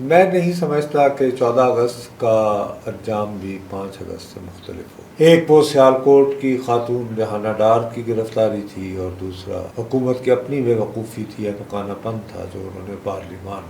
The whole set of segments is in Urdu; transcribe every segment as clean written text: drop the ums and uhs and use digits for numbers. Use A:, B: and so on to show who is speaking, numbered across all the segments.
A: میں نہیں سمجھتا کہ 14 اگست کا انجام بھی 5 اگست سے مختلف ہو۔ ایک وہ سیالکوٹ کی خاتون ریحانہ ڈار کی گرفتاری تھی اور دوسرا حکومت کی اپنی بے وقوفی تھی، احمقانہ پن تھا جو انہوں نے پارلیمان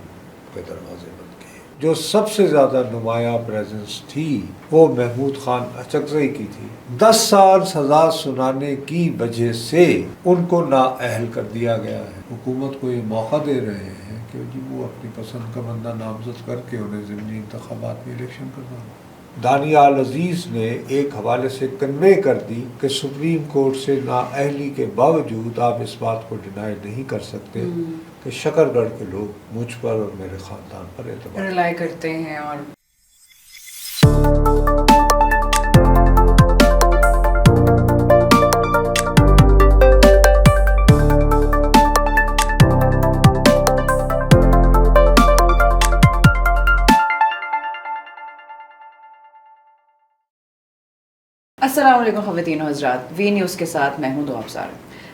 A: کے دروازے بند کیے۔ جو سب سے زیادہ نمایاں پریزنس تھی وہ محمود خان اچکزئی کی تھی۔ 10 سال سزا سنانے کی وجہ سے ان کو نااہل کر دیا گیا ہے۔ حکومت کو یہ موقع دے رہے ہیں کہ جی وہ اپنی پسند کا بندہ نامزد کر کے انہیں ضمنی انتخابات میں الیکشن کرنا ہو۔ دانیال عزیز نے ایک حوالے سے کنوے کر دی کہ سپریم کورٹ سے نااہلی کے باوجود آپ اس بات کو ڈینائی نہیں کر سکتے کہ شکر گڑھ کے لوگ مجھ پر اور میرے خاندان پر اعتبار
B: رلائی کرتے ہیں۔ اور السلام علیکم خواتین و حضرات، وی نیوز کے ساتھ میں ہوں دعا افزار۔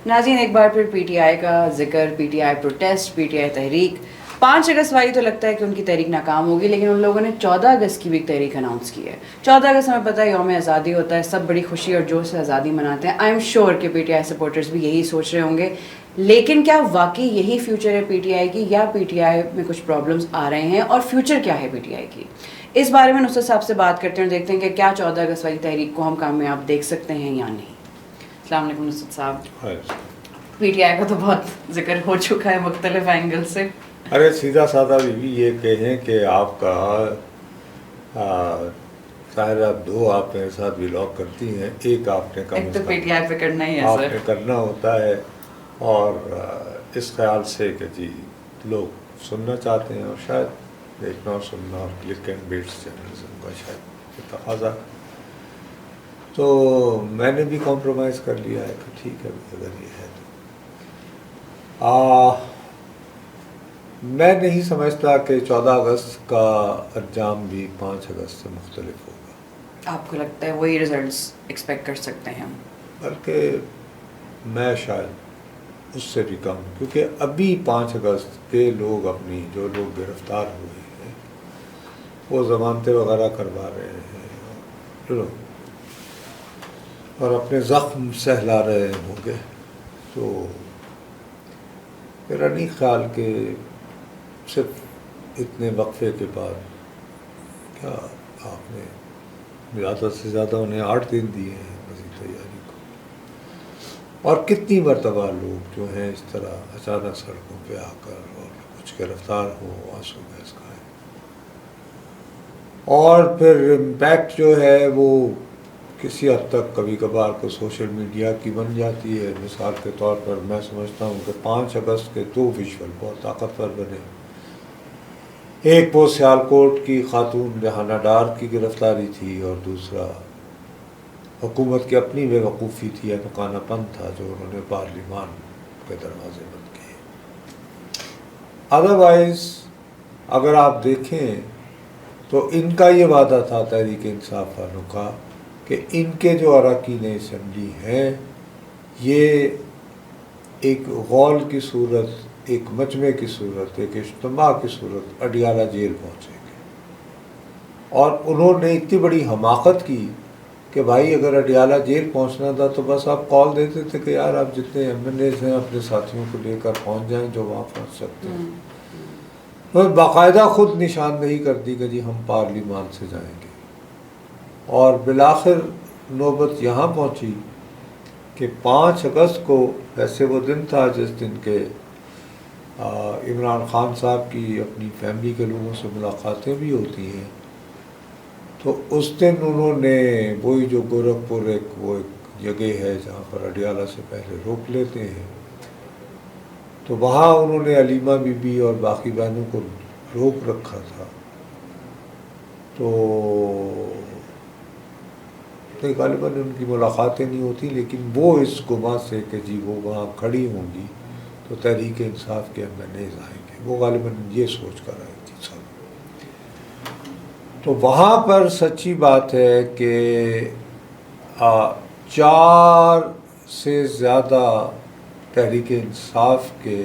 B: ناظرین، ایک بار پھر پی ٹی آئی کا ذکر، P T I protest, P T I تحریک۔ 5 اگست والی تو لگتا ہے کہ ان کی تحریک ناکام ہوگی، لیکن ان لوگوں نے 14 اگست کی بھی ایک تحریک اناؤنس کی ہے۔ 14 اگست ہمیں پتہ ہے یوم آزادی ہوتا ہے، سب بڑی خوشی اور جوش سے آزادی مناتے ہیں۔ آئی ایم شیور کہ پی ٹی آئی سپورٹرز بھی یہی سوچ رہے ہوں گے، لیکن کیا واقعی یہی فیوچر ہے پی ٹی آئی کی، یا پی ٹی آئی میں کچھ پرابلمس آ رہے ہیں، اور فیوچر کیا ہے پی ٹی آئی کی؟ اس بارے میں نصرت صاحب سے بات کرتے ہیں اور دیکھتے ہیں کہ کیا 14 اگست والی تحریک کو ہم کامیاب دیکھ سکتے ہیں یا نہیں۔ السلام علیکم نصرت صاحب۔ پی ٹی آئی کا تو بہت ذکر ہو چکا ہے مختلف اینگل سے۔
A: ارے سیدھا سادہ بھی یہ کہیں کہ آپ کا ظاہر آپ 2 آپ میرے ساتھ ولاگ کرتی ہیں، ایک آپ نے
B: ایک تو پی ٹی آئی پہ کرنا ہی ہے
A: آپ
B: سر،
A: نے کرنا ہوتا ہے، اور اس خیال سے کہ جی لوگ سننا چاہتے ہیں اور شاید دیکھنا اور سننا، اور کلک اینڈ بیٹس جرنلزم کا شاید تقاضا، تو میں نے بھی کمپرومائز کر لیا ہے کہ ٹھیک ہے اگر یہ ہے تو میں نہیں سمجھتا کہ 14 اگست کا انجام بھی 5 اگست سے مختلف ہوگا۔
B: آپ کو لگتا ہے وہی ریزلٹس ایکسپیکٹ کر سکتے ہیں ہم؟
A: بلکہ میں شاید اس سے بھی کم، کیونکہ ابھی 5 اگست کے لوگ اپنی جو لوگ گرفتار ہوئے ہیں وہ ضمانتیں وغیرہ کروا رہے ہیں اور اپنے زخم سہلا رہے ہوں گے، تو میرا نہیں خیال کہ صرف اتنے وقفے کے بعد، کیا آپ نے زیادہ سے زیادہ انہیں 8 دن دیے ہیں مزید تیاری کو، اور کتنی مرتبہ لوگ جو ہیں اس طرح اچانک سڑکوں پہ آ کر اور کچھ گرفتار ہو، آنسو گیس کھائیں، اور پھر امپیکٹ جو ہے وہ کسی حد تک کبھی کبھار کو سوشل میڈیا کی بن جاتی ہے۔ مثال کے طور پر میں سمجھتا ہوں کہ 5 اگست کے 2 ویژول بہت طاقتور بنے۔ ایک وہ سیالکوٹ کی خاتون ریحانہ ڈار کی گرفتاری تھی اور دوسرا حکومت کی اپنی بے وقوفی تھی، احمقانہ پن تھا جو انہوں نے پارلیمان کے دروازے بند کیے۔ ادروائز اگر آپ دیکھیں تو ان کا یہ وعدہ تھا تحریک انصاف والوں کا کہ ان کے جو اراکین اسمبلی ہیں یہ ایک غول کی صورت، ایک مجمع کی صورت، ایک اجتماع کی صورت اڈیالہ جیل پہنچیں گے، اور انہوں نے اتنی بڑی حماقت کی کہ بھائی اگر اڈیالہ جیل پہنچنا تھا تو بس آپ کال دیتے تھے کہ یار آپ جتنے ایم ایل ایز ہیں اپنے ساتھیوں کو لے کر پہنچ جائیں جو وہاں پہنچ سکتے ہیں۔ تو باقاعدہ خود نشاندہی کر دی کہ جی ہم پارلیمان سے جائیں گے، اور بالآخر نوبت یہاں پہنچی کہ 5 اگست کو ویسے وہ دن تھا جس دن کے عمران خان صاحب کی اپنی فیملی کے لوگوں سے ملاقاتیں بھی ہوتی ہیں، تو اس دن انہوں نے وہی جو گورکھپور وہ ایک جگہ ہے جہاں پر اڈیالہ سے پہلے روک لیتے ہیں، تو وہاں انہوں نے علیمہ بی بی اور باقی بہنوں کو روک رکھا تھا۔ تو غالباً ان کی ملاقاتیں نہیں ہوتی، لیکن وہ اس گما سے کہ جی وہ وہاں کھڑی ہوں گی تو تحریک انصاف کے اندر نہیں آئیں گے، وہ غالباً یہ سوچ کر آئی تھی سب۔ تو وہاں پر سچی بات ہے کہ 4 سے زیادہ تحریک انصاف کے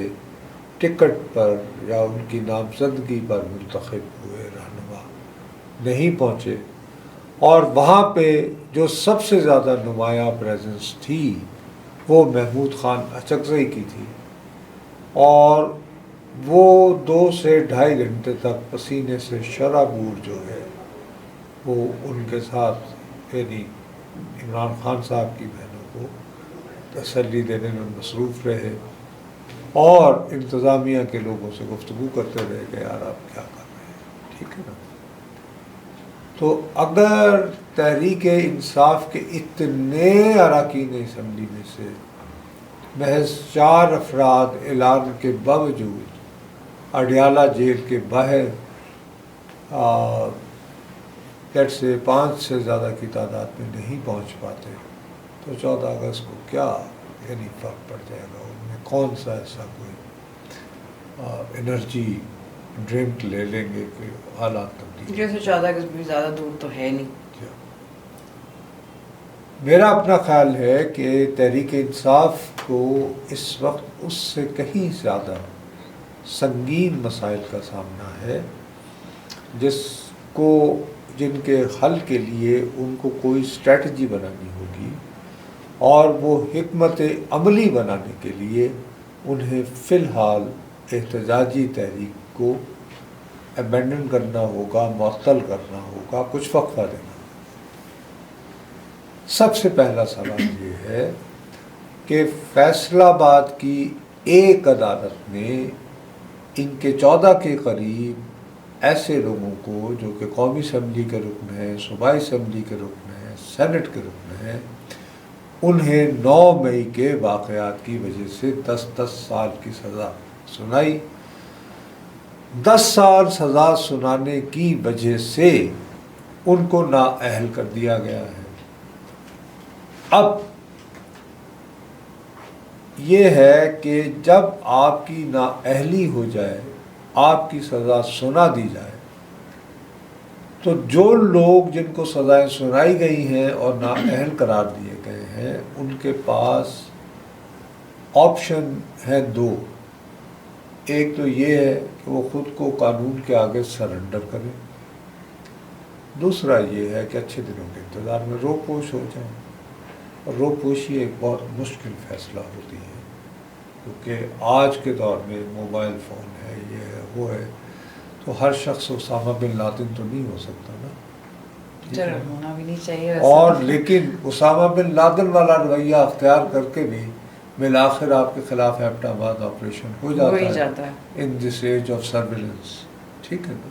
A: ٹکٹ پر یا ان کی نامزدگی پر منتخب ہوئے رہنما نہیں پہنچے، اور وہاں پہ جو سب سے زیادہ نمایاں پریزنس تھی وہ محمود خان اچکزئی کی تھی، اور وہ 2 سے 2.5 گھنٹے تک پسینے سے شرابور جو ہے وہ ان کے ساتھ، یعنی عمران خان صاحب کی بہنوں کو تسلی دینے میں مصروف رہے، اور انتظامیہ کے لوگوں سے گفتگو کرتے رہے کہ یار آپ کیا کر رہے ہیں، ٹھیک ہے نا۔ تو اگر تحریک انصاف کے اتنے اراکین اسمبلی میں سے محض 4 افراد اعلان کے باوجود اڈیالہ جیل کے باہر پیٹ سے 5 سے زیادہ کی تعداد میں نہیں پہنچ پاتے، تو 14 اگست کو کیا یعنی فرق پڑ جائے گا؟ ان میں کون سا ایسا کوئی انرجی ڈرنک لے لیں گے کہ حالات تبدیل؟
B: جیسے 14 اگست بھی زیادہ دور تو ہے نہیں۔
A: میرا اپنا خیال ہے کہ تحریک انصاف کو اس وقت اس سے کہیں زیادہ سنگین مسائل کا سامنا ہے، جن کے حل کے لیے ان کو کوئی اسٹریٹجی بنانی ہوگی، اور وہ حکمت عملی بنانے کے لیے انہیں فی الحال احتجاجی تحریک کو ابینڈن کرنا ہوگا، معطل کرنا ہوگا، کچھ وقفہ دینا۔ سب سے پہلا سوال یہ ہے کہ فیصل آباد کی ایک عدالت نے ان کے 14 کے قریب ایسے لوگوں کو جو کہ قومی اسمبلی کے رکن ہیں، صوبائی اسمبلی کے رکن ہیں، سینٹ کے رکن ہیں، انہیں 9 مئی کے واقعات کی وجہ سے 10 سال کی سزا سنائی۔ 10 سال سزا سنانے کی وجہ سے ان کو نااہل کر دیا گیا ہے۔ اب یہ ہے کہ جب آپ کی نااہلی ہو جائے، آپ کی سزا سنا دی جائے، تو جو لوگ جن کو سزائیں سنائی گئی ہیں اور نااہل قرار دیے گئے ہیں، ان کے پاس آپشن ہیں 2۔ ایک تو یہ ہے کہ وہ خود کو قانون کے آگے سرنڈر کریں، دوسرا یہ ہے کہ اچھے دنوں کے انتظار میں روپوش ہو جائیں۔ اور روپوشی ایک بہت مشکل فیصلہ ہوتی ہے، کیونکہ آج کے دور میں موبائل فون ہے، یہ ہے وہ ہے، تو ہر شخص اسامہ بن لادن تو نہیں ہو سکتا نا،
B: ہونا بھی نہیں چاہیے
A: اور لیکن اسامہ بن لادن والا رویہ اختیار کر کے بھی بالآخر آپ کے خلاف ایبٹ آباد آپریشن ہو جاتا ہے ان دس ایج آف سرویلنس، ٹھیک ہے نا۔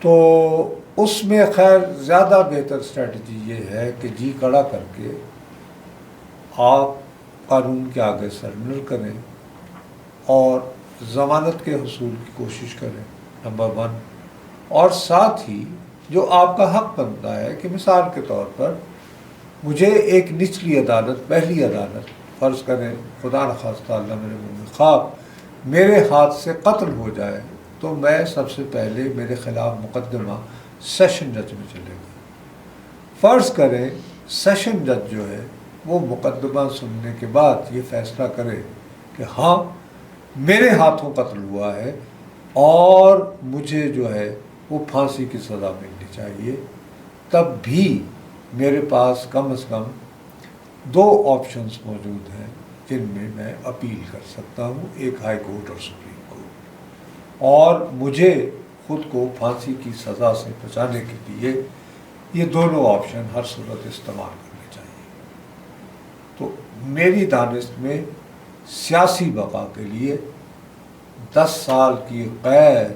A: تو اس میں خیر زیادہ بہتر اسٹریٹجی یہ ہے کہ جی کڑا کر کے آپ قانون کے آگے سرنڈر کریں اور ضمانت کے حصول کی کوشش کریں، نمبر 1، اور ساتھ ہی جو آپ کا حق بنتا ہے کہ مثال کے طور پر مجھے ایک نچلی عدالت، پہلی عدالت فرض کریں، خدا نخواستہ اللہ میرے منہ میں خواب میرے ہاتھ سے قتل ہو جائے، تو میں سب سے پہلے میرے خلاف مقدمہ سیشن جج میں چلے گا۔ فرض کریں سیشن جج جو ہے وہ مقدمہ سننے کے بعد یہ فیصلہ کرے کہ ہاں میرے ہاتھوں قتل ہوا ہے اور مجھے جو ہے وہ پھانسی کی سزا ملنی چاہیے، تب بھی میرے پاس کم از کم 2 آپشنز موجود ہیں جن میں میں اپیل کر سکتا ہوں، ایک ہائی کورٹ اور سپریم کورٹ، اور مجھے خود کو پھانسی کی سزا سے بچانے کے لیے یہ دونوں آپشن ہر صورت استعمال کرنے چاہیے۔ تو میری دانست میں سیاسی بقا کے لیے 10 سال کی قید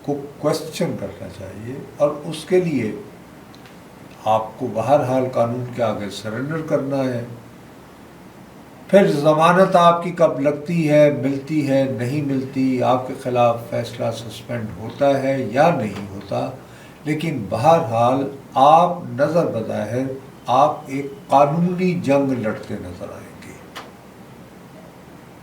A: کو کوشچن کرنا چاہیے، اور اس کے لیے آپ کو بہرحال قانون کے آگے سرنڈر کرنا ہے۔ پھر ضمانت آپ کی کب لگتی ہے، ملتی ہے، نہیں ملتی، آپ کے خلاف فیصلہ سسپینڈ ہوتا ہے یا نہیں ہوتا، لیکن بہرحال آپ نظر بظاہر آپ ایک قانونی جنگ لڑتے نظر آئیں گے۔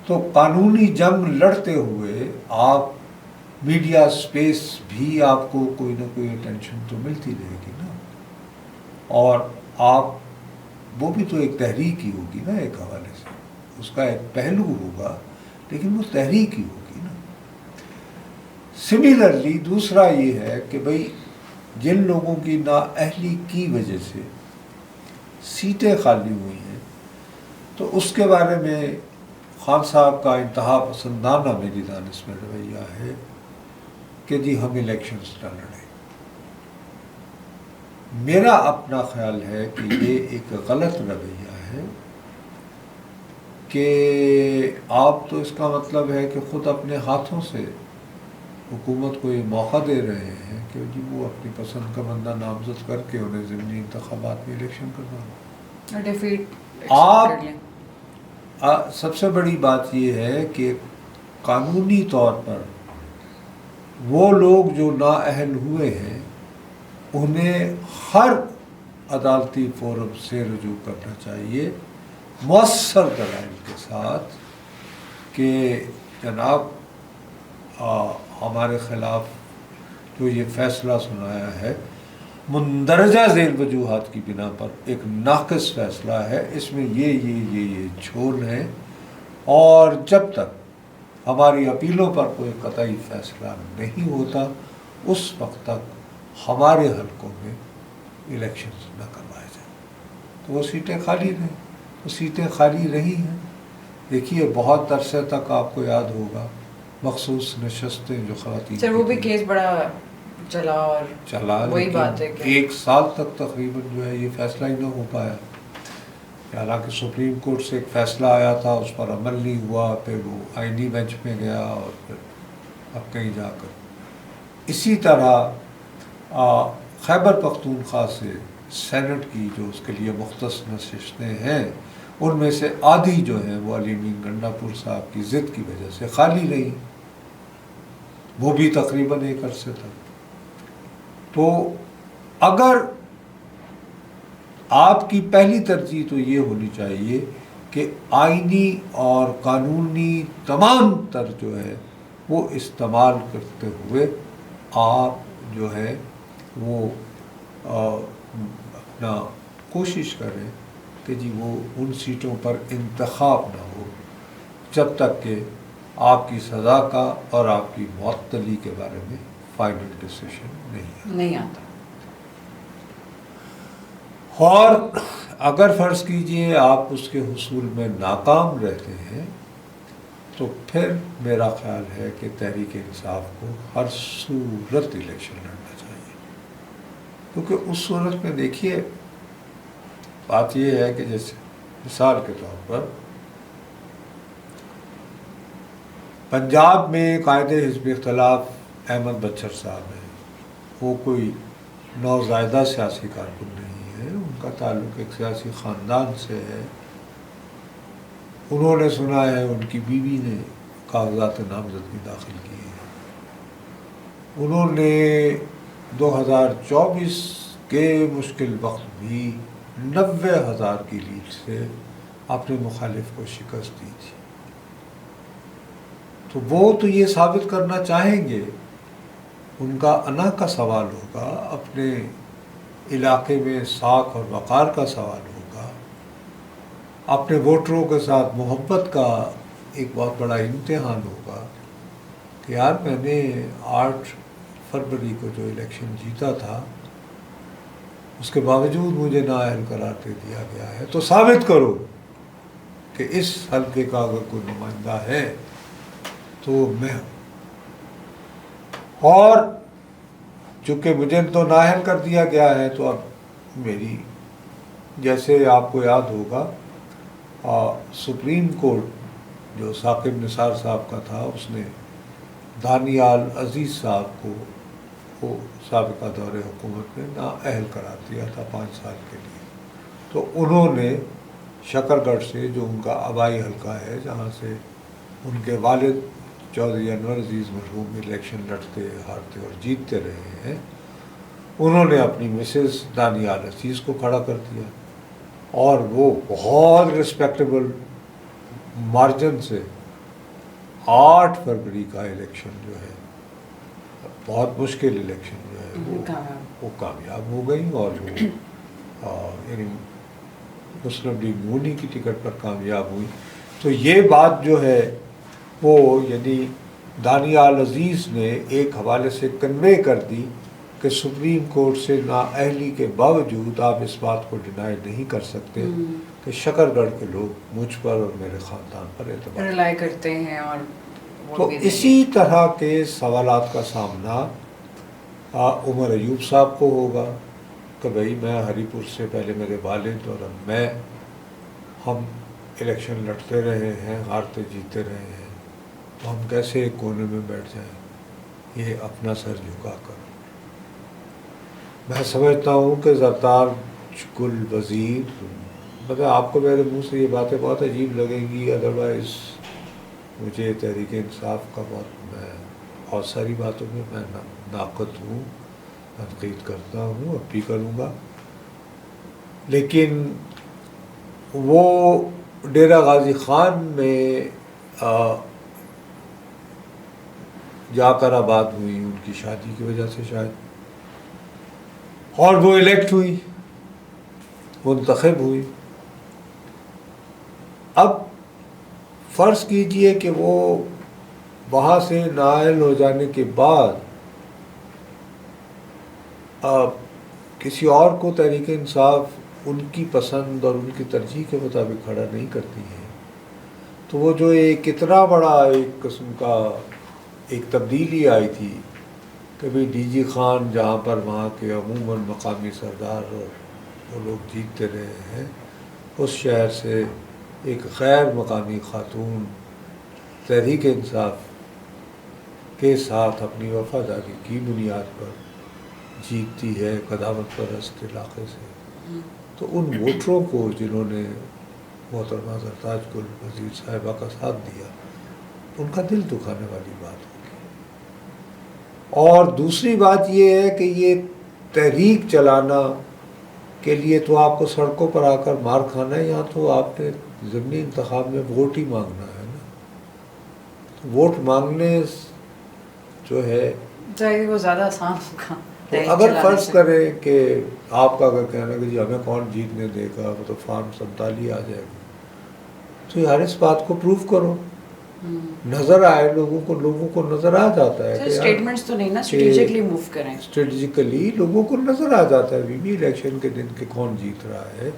A: تو قانونی جنگ لڑتے ہوئے آپ میڈیا سپیس بھی آپ کو کوئی نہ کوئی اٹینشن تو ملتی رہے گی نا، اور آپ وہ بھی تو ایک تحریک ہی ہوگی نا، ایک حوالے سے اس کا ایک پہلو ہوگا لیکن وہ تحریک ہی ہوگی نا. سملرلی دوسرا یہ ہے کہ بھئی جن لوگوں کی نااہلی کی وجہ سے سیٹیں خالی ہوئی ہیں تو اس کے بارے میں خان صاحب کا انتہا پسندانہ میری دانش میں رویہ ہے کہ جی ہم الیکشنز نہ لڑیں. میرا اپنا خیال ہے کہ یہ ایک غلط رویہ ہے کہ آپ تو اس کا مطلب ہے کہ خود اپنے ہاتھوں سے حکومت کو یہ موقع دے رہے ہیں کہ جی وہ اپنی پسند کا بندہ نامزد کر کے انہیں ضمنی انتخابات میں الیکشن کرنا ہو. آپ سب سے بڑی بات یہ ہے کہ قانونی طور پر وہ لوگ جو نااہل ہوئے ہیں انہیں ہر عدالتی فورم سے رجوع کرنا چاہیے مؤثر دلائل کے ساتھ کہ جناب ہمارے خلاف جو یہ فیصلہ سنایا ہے مندرجہ ذیل وجوہات کی بنا پر ایک ناقص فیصلہ ہے، اس میں یہ چھول ہیں، اور جب تک ہماری اپیلوں پر کوئی قطعی فیصلہ نہیں ہوتا اس وقت تک ہمارے حلقوں میں الیکشنز نہ کروائے جائیں. تو وہ سیٹیں خالی رہیں، وہ سیٹیں خالی رہی ہیں. دیکھیے بہت عرصے تک آپ کو یاد ہوگا مخصوص نشستیں جو خواتین
B: سر وہ بھی کیس بڑا چلا وہی بات ہے کہ
A: 1 سال تک تقریباً جو ہے یہ فیصلہ ہی نہ ہو پایا. حالانکہ سپریم کورٹ سے ایک فیصلہ آیا تھا، اس پر عمل نہیں ہوا، پھر وہ آئینی بینچ میں گیا اور پھر اب کہیں جا کر. اسی طرح خیبر پختونخوا سے سینٹ کی جو اس کے لیے مختص نشستیں ہیں ان میں سے آدھی جو ہیں وہ علی امین گنڈا پور صاحب کی ضد کی وجہ سے خالی رہی، وہ بھی تقریباً 1 عرصے تک. تو اگر آپ کی پہلی ترجیح تو یہ ہونی چاہیے کہ آئینی اور قانونی تمام تر جو ہے وہ استعمال کرتے ہوئے آپ جو ہے وہ اپنا کوشش کریں کہ جی وہ ان سیٹوں پر انتخاب نہ ہو جب تک کہ آپ کی سزا کا اور آپ کی معطلی کے بارے میں فائنل ڈیسیشن نہیں آتا. اور اگر فرض کیجئے آپ اس کے حصول میں ناکام رہتے ہیں تو پھر میرا خیال ہے کہ تحریک انصاف کو ہر صورت الیکشن لڑنا چاہیے. کیونکہ اس صورت میں دیکھیے بات یہ ہے کہ جیسے مثال کے طور پر پنجاب میں قائد حزب اختلاف احمد بچر صاحب ہیں، وہ کوئی نوزائیدہ سیاسی کارکن نہیں ہے، ان کا تعلق ایک سیاسی خاندان سے ہے. انہوں نے سنا ہے ان کی بیوی نے کاغذات نامزدگی داخل کی ہے. انہوں نے 2024 کے مشکل وقت بھی 90,000 کی لیڈ سے اپنے مخالف کو شکست دی تھی. تو وہ تو یہ ثابت کرنا چاہیں گے، ان کا انا کا سوال ہوگا، اپنے علاقے میں ساکھ اور وقار کا سوال ہوگا، اپنے ووٹروں کے ساتھ محبت کا ایک بہت بڑا امتحان ہوگا کہ یار میں نے 8 فروری کو جو الیکشن جیتا تھا اس کے باوجود مجھے نااہل قرار دے دیا گیا ہے، تو ثابت کرو کہ اس حلقے کا اگر کوئی نمائندہ ہے تو میں ہوں. اور چونکہ مجھے تو نااہل کر دیا گیا ہے تو اب میری، جیسے آپ کو یاد ہوگا سپریم کورٹ جو ثاقب نثار صاحب کا تھا اس نے دانیال عزیز صاحب کو وہ سابقہ دور حکومت میں نااہل قرار دیا تھا 5 سال کے لیے. تو انہوں نے شکر گڑھ سے جو ان کا آبائی حلقہ ہے جہاں سے ان کے والد چودھری انور عزیز مرحوم الیکشن لڑتے ہارتے اور جیتتے رہے ہیں، انہوں نے اپنی مسز دانیال عزیز کو کھڑا کر دیا اور وہ بہت رسپیکٹیبل مارجن سے 8 فروری کا الیکشن جو ہے، بہت مشکل الیکشن جو ہے وہ کامیاب ہو گئی اور وہ یعنی مسلم لیگ نونی کی ٹکٹ پر کامیاب ہوئی. تو یہ بات جو ہے وہ یعنی دانیال عزیز نے ایک حوالے سے کنوے کر دی کہ سپریم کورٹ سے نااہلی کے باوجود آپ اس بات کو ڈینائی نہیں کر سکتے کہ شکر گڑھ کے لوگ مجھ پر اور میرے خاندان پر اعتبار
B: ریلائی کرتے ہیں اور
A: تو اسی طرح کے سوالات کا سامنا عمر ایوب صاحب کو ہوگا کہ بھائی میں ہری پور سے پہلے میرے والد اور اب میں ہم الیکشن لڑتے رہے ہیں، ہارتے جیتے رہے ہیں، تو ہم کیسے ایک کونے میں بیٹھ جائیں یہ اپنا سر جھکا کر۔ میں سمجھتا ہوں کہ زرتاج گل وزیر، مطلب آپ کو میرے منہ سے یہ باتیں بہت عجیب لگیں گی، ادروائز مجھے تحریک انصاف کا بہت ساری باتوں میں میں ناقد ہوں، تنقید کرتا ہوں، اب بھی کروں گا، لیکن وہ ڈیرہ غازی خان میں جا کر آباد ہوئی ان کی شادی کی وجہ سے شاید، اور وہ الیکٹ ہوئی، منتخب ہوئی۔ اب فرض کیجئے کہ وہ وہاں سے نائل ہو جانے کے بعد کسی اور کو تحریک انصاف ان کی پسند اور ان کی ترجیح کے مطابق کھڑا نہیں کرتی ہے، تو وہ جو ایک اتنا بڑا ایک قسم کا ایک تبدیلی آئی تھی کہ بھئی ڈی جی خان جہاں پر وہاں کے عموماً مقامی سردار اور وہ لوگ جیتتے رہے ہیں، اس شہر سے ایک غیر مقامی خاتون تحریک انصاف کے ساتھ اپنی وفاداری کی بنیاد پر جیتتی ہے قدامت پرست علاقے سے، تو ان ووٹروں کو جنہوں نے محترمہ زرتاج گل وزیر صاحبہ کا ساتھ دیا، ان کا دل دکھانے والی بات ہوگی۔ اور دوسری بات یہ ہے کہ یہ تحریک چلانا کے لیے تو آپ کو سڑکوں پر آ کر مار کھانا ہے، یہاں تو آپ نے ضمنی انتخاب میں ووٹ ہی مانگنا ہے نا، تو ووٹ مانگنے جو ہے
B: وہ زیادہ آسان ہوگا۔
A: تو اگر فرض کریں کہ آپ کا اگر کہنا ہے کہ جی ہمیں کون جیتنے دے گا، وہ تو فارم 47 آ جائے گا، تو یار اس بات کو پروف کرو، نظر آئے لوگوں کو نظر آ جاتا ہے کہ
B: اسٹیٹمنٹس تو نہیں نا، اسٹریٹجکلی موو کریں،
A: اسٹریٹجیکلی لوگوں کو نظر آ جاتا ہے بھی الیکشن کے دن کہ کون جیت رہا ہے۔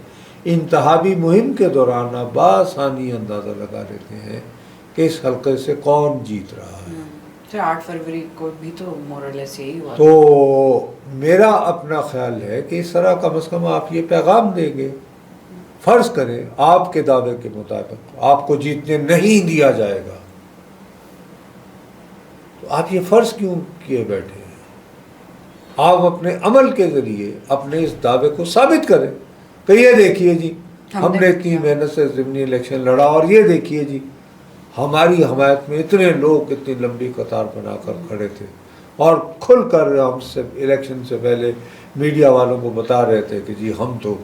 A: انتخابی مہم کے دوران آپ بآسانی اندازہ لگا لیتے ہیں کہ اس حلقے سے کون جیت رہا ہے۔
B: 8 فروری کو بھی تو مورلیس یہی ہوا۔
A: تو میرا اپنا خیال ہے کہ اس طرح کم از کم آپ یہ پیغام دیں گے، فرض کریں آپ کے دعوے کے مطابق آپ کو جیتنے نہیں دیا جائے گا، تو آپ یہ فرض کیوں کیے بیٹھے ہیں؟ آپ اپنے عمل کے ذریعے اپنے اس دعوے کو ثابت کریں کہ یہ دیکھیے جی ہم نے اتنی محنت سے ضمنی الیکشن لڑا، اور یہ دیکھیے جی ہماری حمایت میں اتنے لوگ اتنی لمبی قطار بنا کر کھڑے تھے، اور کھل کر ہم سے الیکشن سے پہلے میڈیا والوں کو بتا رہے تھے کہ جی ہم تو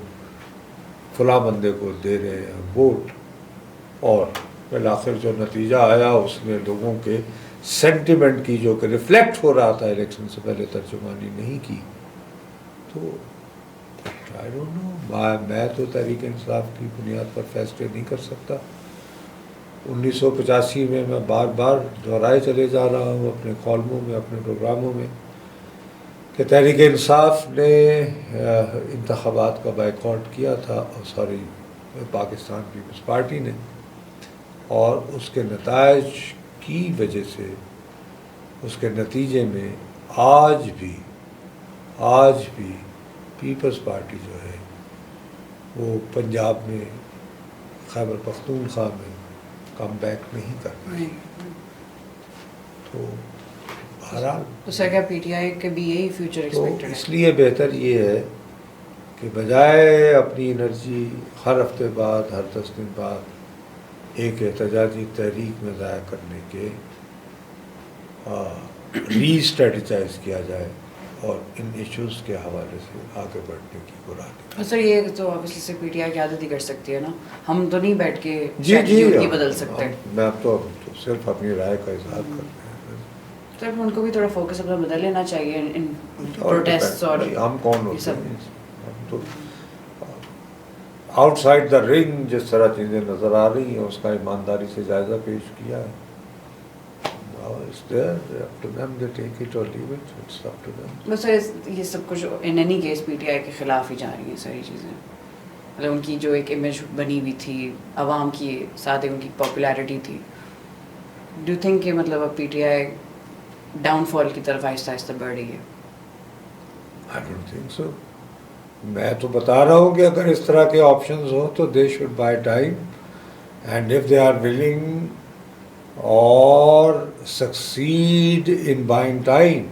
A: فلاں بندے کو دے رہے ہیں ووٹ، اور بالآخر جو نتیجہ آیا اس میں لوگوں کے سینٹیمنٹ کی جو کہ ریفلیکٹ ہو رہا تھا الیکشن سے پہلے ترجمانی نہیں کی۔ تو آئی ڈونٹ نو، میں تو تحریک انصاف کی بنیاد پر فیصلے نہیں کر سکتا۔ 1985 میں بار بار دہرائے چلے جا رہا ہوں اپنے کالموں میں، اپنے پروگراموں میں، کہ تحریک انصاف نے انتخابات کا بائیکاٹ کیا تھا، سوری پاکستان پیپلز پارٹی نے، اور اس کے نتائج کی وجہ سے، اس کے نتیجے میں آج بھی پیپلز پارٹی جو ہے وہ پنجاب میں خیبر پختونخوا میں کم بیک نہیں کر پائی۔ تو بہرحال
B: تو سر کیا پی ٹی آئی کے بھی یہی فیوچر ایکسپیکٹڈ ہے؟
A: اس لیے بہتر یہ ہے کہ بجائے اپنی انرجی ہر ہفتے بعد، ہر 10 دن بعد ایک احتجاجی تحریک میں ضائع کرنے کے ری اسٹریٹجائز کیا جائے اور ان ایشوز کے حوالے سے آگے بڑھنے کی قرآن۔
B: سر یہ تو obviously سے پی ٹی آئی کی عادت ہی کر سکتی ہے نا، ہم تو نہیں بیٹھ کے
A: جی
B: بدل سکتے۔
A: میں تو صرف اپنی رائے کا اظہار کرتے ہیں،
B: سر ان کو بھی تھوڑا فوکس اپنا بدل لینا چاہیے ان پروٹیسٹ، اور
A: ہم کون ہوتے ہیں، ہم تو آؤٹ سائڈ دا رنگ جس طرح چیزیں نظر آ رہی ہیں اس کا ایمانداری سے جائزہ پیش کیا ہے، power is there, up to them, they take it or leave it, it's up to them.
B: بس یہ سب کچھ in any case P T I کے خلاف ہی جا رہی ہیں ساری چیزیں. مطلب ان کی جو ایک امیج بنی ہوئی تھی عوام کی ساتھ ان کی پاپولیرٹی تھی. ڈو تھنک کہ مطلب اب پی ٹی آئی ڈاؤن فال کی طرف آہستہ آہستہ بڑھ رہی ہے؟
A: I don't think so. میں تو بتا رہا ہوں کہ اگر اس طرح کے آپشنز ہوں تو they should buy time and if they are willing اور سکسیڈ ان بائنگ ٹائم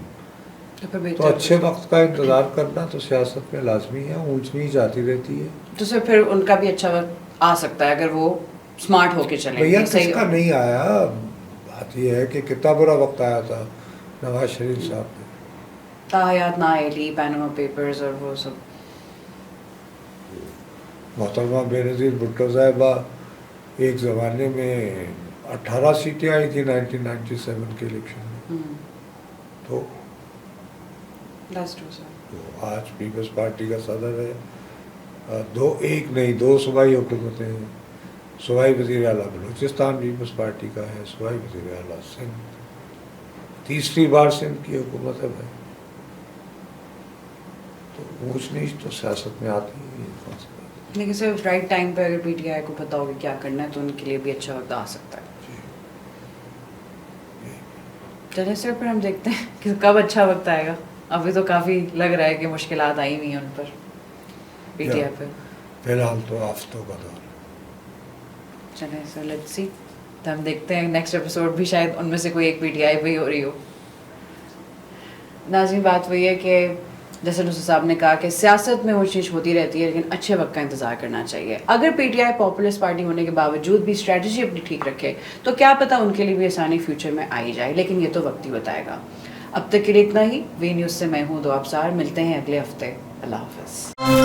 A: تو اچھے وقت کا انتظار کرنا تو سیاست میں لازمی ہے. اونچ نیچ آتی رہتی ہے
B: تو سر پھر ان کا بھی اچھا وقت آ سکتا ہے اگر وہ اسمارٹ ہو کے چلیں.
A: بھیا کس کا نہیں آیا؟ بات یہ ہے کہ کتنا برا وقت آیا تھا نواز شریف صاحب نے.
B: تاحیات نااہلی، پیناما پیپرز اور وہ سب.
A: محترمہ بے نظیر بھٹو صاحبہ ایک زمانے میں 18 سیٹیں آئی تھیں 1997 کے الیکشن میں. تو آج پیپلز پارٹی کا صدر ہے. دو صوبائی حکومتیں ہیں. صوبائی وزیر اعلیٰ بلوچستان پیپلز پارٹی کا ہے، صوبائی وزیر اعلیٰ سندھ. تیسری بار سندھ کی حکومت ہے بھائی. تو اونچ نیچ تو سیاست میں آتی ہے.
B: لیکن صرف رائٹ ٹائم پہ اگر پی ٹی آئی کو پتہ ہوگا کیا کرنا ہے تو ان کے لیے بھی اچھا وقت آ سکتا ہے. چلیں سر پھر ہم دیکھتے ہیں کہ کب اچھا وقت آئے گا. ابھی تو کافی لگ رہا ہے کہ مشکلات آئی ہوئی ہیں ان پر پی ٹی آئی پہ.
A: فی الحال تو آفتوں کا دور.
B: چلیں سر لیٹس سی. تو ہم دیکھتے ہیں نیکسٹ ایپیسوڈ بھی شاید ان میں سے کوئی ایک پی ٹی آئی پہ ہی ہو رہی ہو. ناظرین بات وہی ہے کہ جیسے نصر صاحب نے کہا کہ سیاست میں اونچ نیچ ہوتی رہتی ہے لیکن اچھے وقت کا انتظار کرنا چاہیے. اگر پی ٹی آئی پاپولرس پارٹی ہونے کے باوجود بھی اسٹریٹجی اپنی ٹھیک رکھے تو کیا پتہ ان کے لیے بھی آسانی فیوچر میں آئی جائے. لیکن یہ تو وقت ہی بتائے گا. اب تک کے لیے اتنا ہی. وی نیوز سے میں ہوں دو ابصار. ملتے ہیں اگلے ہفتے. اللہ حافظ.